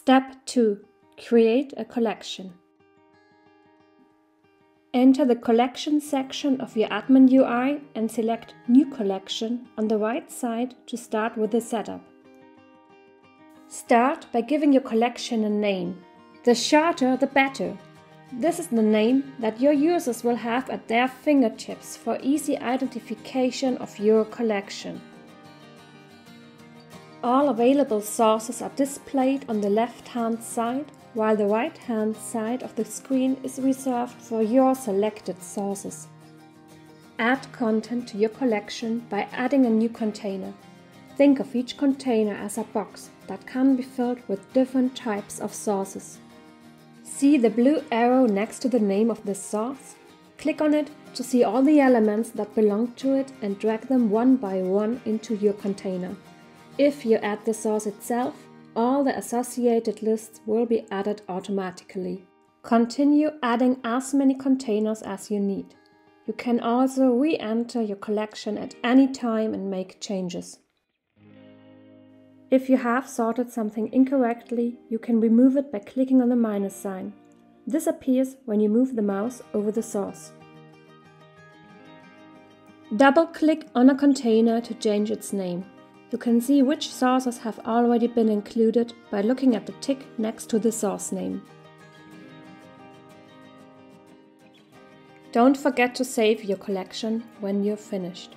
Step 2. Create a collection. Enter the Collection section of your admin UI and select New Collection on the right side to start with the setup. Start by giving your collection a name. The shorter the better. This is the name that your users will have at their fingertips for easy identification of your collection. All available sources are displayed on the left-hand side, while the right-hand side of the screen is reserved for your selected sources. Add content to your collection by adding a new container. Think of each container as a box that can be filled with different types of sources. See the blue arrow next to the name of the source? Click on it to see all the elements that belong to it and drag them one by one into your container. If you add the source itself, all the associated lists will be added automatically. Continue adding as many containers as you need. You can also re-enter your collection at any time and make changes. If you have sorted something incorrectly, you can remove it by clicking on the minus sign. This appears when you move the mouse over the source. Double-click on a container to change its name. You can see which sources have already been included by looking at the tick next to the source name. Don't forget to save your collection when you're finished.